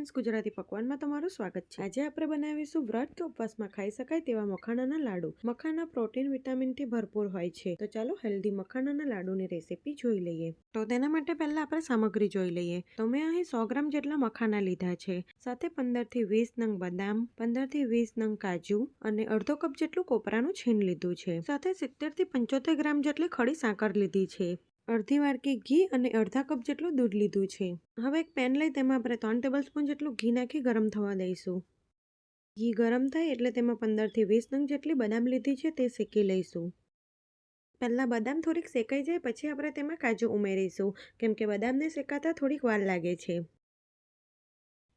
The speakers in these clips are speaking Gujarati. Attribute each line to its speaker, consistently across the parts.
Speaker 1: ફ્રેન્ડ્સ, ગુજરાતી પકવાનમાં તમારું સ્વાગત છે। આજે આપણે બનાવીશું વ્રત કે ઉપવાસમાં ખાઈ શકાય તેવા મખાનાના લાડુ। મખાના પ્રોટીન વિટામિનથી ભરપૂર હોય છે, તો ચાલો હેલ્ધી મખાનાના લાડુની રેસીપી જોઈ લઈએ। તો તેના માટે પહેલા આપણે સામગ્રી જોઈ લઈએ। તો મેં અહીં 100 ગ્રામ જેટલા મખાના લીધા છે, સાથે 15 થી 20 નંગ બદામ, 15 થી 20 નંગ કાજુ અને અડધો કપ જેટલું કોપરાનું છીણ લીધું છે, સાથે 70 થી 75 ગ્રામ જેટલી ખડી સાકર લીધી છે, અડધી વાડકી ઘી અને અડધા કપ જેટલું દૂધ લીધું છે। હવે એક પેન લઈ તેમાં આપણે 3 ટેબલસ્પૂન જેટલું ઘી નાખી ગરમ થવા દઈશું। ઘી ગરમ થાય એટલે તેમાં 15 થી 20 નંગ જેટલી બદામ લીધી છે તે શેકી લઈશું। પહેલાં બદામ થોડીક શેકાઈ જાય પછી આપણે તેમાં કાજુ ઉમેરીશું, કેમ કે બદામને શેકાતા થોડીક વાર લાગે છે।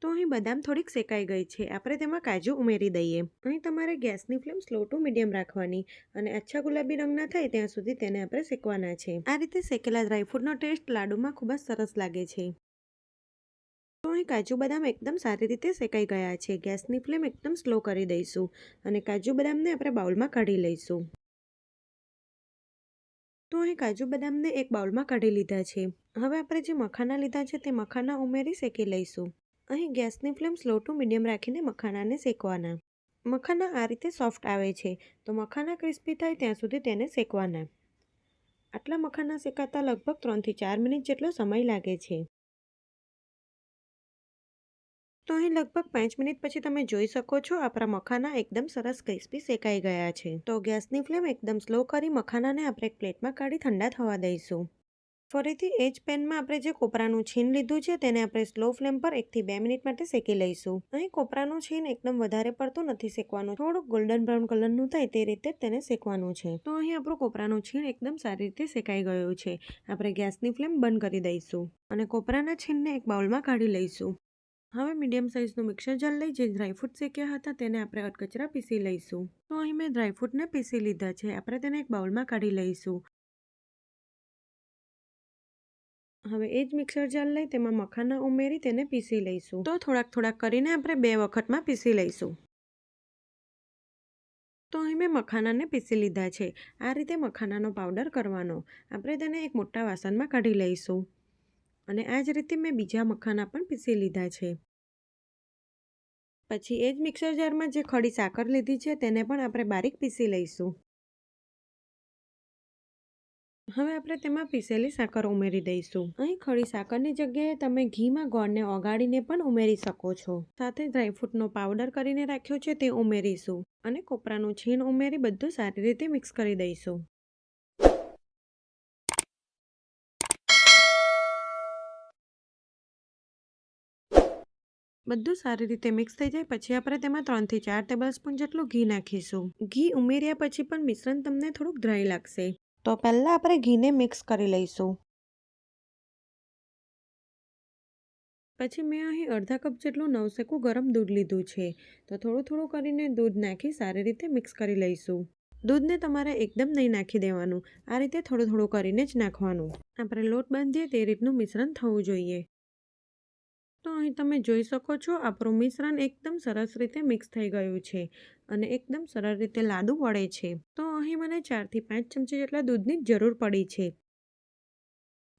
Speaker 1: તો અહીં બદામ થોડીક શેકાઈ ગઈ છે, આપણે તેમાં કાજુ ઉમેરી દઈએ। અહીં તમારે ગેસની ફ્લેમ સ્લો ટુ મીડિયમ રાખવાની અને આછા ગુલાબી રંગના થાય ત્યાં સુધી તેને આપણે શેકવાના છે। આ રીતે શેકેલા ડ્રાયફ્રૂટનો ટેસ્ટ લાડુમાં ખૂબ જ સરસ લાગે છે। તો અહીં કાજુ બદામ એકદમ સારી રીતે શેકાઈ ગયા છે। ગેસની ફ્લેમ એકદમ સ્લો કરી દઈશું અને કાજુ બદામને આપણે બાઉલમાં કાઢી લઈશું। તો અહીં કાજુ બદામને એક બાઉલમાં કાઢી લીધા છે। હવે આપણે જે મખાના લીધા છે તે મખાના ઉમેરી શેકી લઈશું। અહીં ગેસની ફ્લેમ સ્લો ટુ મીડિયમ રાખીને મખાનાને શેકવાના। મખાના આ રીતે સોફ્ટ આવે છે, તો મખાના ક્રિસ્પી થાય ત્યાં સુધી તેને શેકવાના। આટલા મખાના શેકાતા લગભગ 3 થી 4 મિનિટ જેટલો સમય લાગે છે। તો અહીં લગભગ 5 મિનિટ પછી તમે જોઈ શકો છો આપણા મખાના એકદમ સરસ ક્રિસ્પી શેકાઈ ગયા છે। તો ગેસની ફ્લેમ એકદમ સ્લો કરી મખાનાને આપણે એક પ્લેટમાં કાઢી ઠંડા થવા દઈશું। ફરીથી એ જ પેનમાં આપણે જે કોપરાનું છીણ લીધું છે તેને આપણે સ્લો ફ્લેમ પર 1 થી 2 મિનિટ માટે શેકી લઈશું। અહીં કોપરાનું છીણ એકદમ વધારે પડતું નથી શેકવાનું, થોડુંક ગોલ્ડન બ્રાઉન કલરનું થાય તે રીતે તેને શેકવાનું છે। તો અહીં આપણું કોપરાનું છીણ એકદમ સારી રીતે શેકાઈ ગયું છે। આપણે ગેસની ફ્લેમ બંધ કરી દઈશું અને કોપરાના છીણને એક બાઉલમાં કાઢી લઈશું। હવે મીડિયમ સાઇઝનું મિક્સર જાર લઈ જે ડ્રાયફ્રૂટ શેક્યા હતા તેને આપણે અધકચરા પીસી લઈશું। તો અહીં મેં ડ્રાયફ્રૂટને પીસી લીધા છે, આપણે તેને એક બાઉલમાં કાઢી લઈશું। હવે એ જ મિક્સર જાર લઈ તેમાં મખાના ઉમેરી તેને પીસી લઈશું। તો થોડાક કરીને આપણે 2 વખતમાં પીસી લઈશું। તો અહીં મેં મખાનાને પીસી લીધા છે। આ રીતે મખાનાનો પાવડર કરવાનો। આપણે તેને એક મોટા વાસણમાં કાઢી લઈશું અને આ જ રીતે મેં બીજા મખાના પણ પીસી લીધા છે। પછી એ જ મિક્સર જારમાં જે ખડી સાકર લીધી છે તેને પણ આપણે બારીક પીસી લઈશું। હવે આપણે તેમાં પીસેલી સાકર ઉમેરી દઈશું। અહીં ખડી સાકરની જગ્યાએ તમે ઘીમાં ગોળને ઓગાળીને પણ ઉમેરી શકો છો। સાથે ડ્રાયફ્રૂટનો પાવડર કરીને રાખ્યો છે તે ઉમેરીશું અને કોપરાનું છીણ ઉમેરી બધું સારી રીતે મિક્સ કરી દઈશું। બધું સારી રીતે મિક્સ થઈ જાય પછી આપણે તેમાં 3 થી 4 ટેબલસ્પૂન જેટલું ઘી નાખીશું। ઘી ઉમેર્યા પછી પણ મિશ્રણ તમને થોડુંક ડ્રાય લાગશે, તો પહેલાં આપણે ઘીને મિક્સ કરી લઈશું। પછી મેં અહીં અડધા કપ જેટલું નવશેકું ગરમ દૂધ લીધું છે, તો થોડું કરીને દૂધ નાખી સારી રીતે મિક્સ કરી લઈશું। દૂધને તમારે એકદમ નહીં નાખી દેવાનું, આ રીતે થોડું કરીને જ નાખવાનું। આપણે લોટ બાંધીએ તે રીતનું મિશ્રણ થવું જોઈએ। તો અહીં તમે જોઈ શકો છો આપણું મિશ્રણ એકદમ સરસ રીતે મિક્સ થઈ ગયું છે અને એકદમ સરળ રીતે લાડુ વળે છે। તો અહીં મને 4 થી 5 ચમચી જેટલા દૂધની જરૂર પડી છે।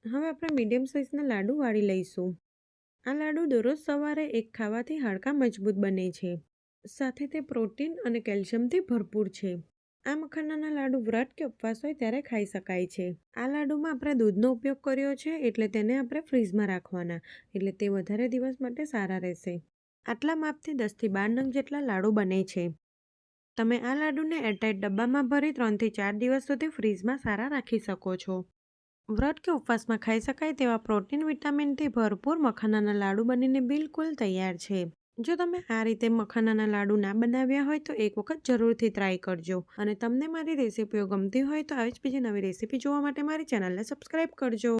Speaker 1: હવે આપણે મીડિયમ સાઇઝના લાડુ વાળી લઈશું। આ લાડુ દરરોજ સવારે એક ખાવાથી હાડકાં મજબૂત બને છે, સાથે તે પ્રોટીન અને કેલ્શિયમથી ભરપૂર છે। આ મખાનાના લાડુ વ્રત કે ઉપવાસ હોય ત્યારે ખાઈ શકાય છે। આ લાડુમાં આપણે દૂધનો ઉપયોગ કર્યો છે એટલે તેને આપણે ફ્રીઝમાં રાખવાના, એટલે તે વધારે દિવસ માટે સારા રહેશે। આટલા માપથી 10 થી 12 નંગ જેટલા લાડુ બને છે। તમે આ લાડુને એરટાઇટ ડબ્બામાં ભરી 3 થી 4 દિવસ સુધી ફ્રીઝમાં સારા રાખી શકો છો। વ્રત કે ઉપવાસમાં ખાઈ શકાય તેવા પ્રોટીન વિટામિનથી ભરપૂર મખાનાના લાડુ બનીને બિલકુલ તૈયાર છે। જો તમે આ રીતે મખાનાના લાડુ ના બનાવ્યા હોય તો એક વખત જરૂરથી ટ્રાય કરજો અને તમને મારી રેસીપીઓ ગમતી હોય તો આવી જ બીજી નવી રેસીપી જોવા માટે મારી ચેનલને સબસ્ક્રાઈબ કરજો।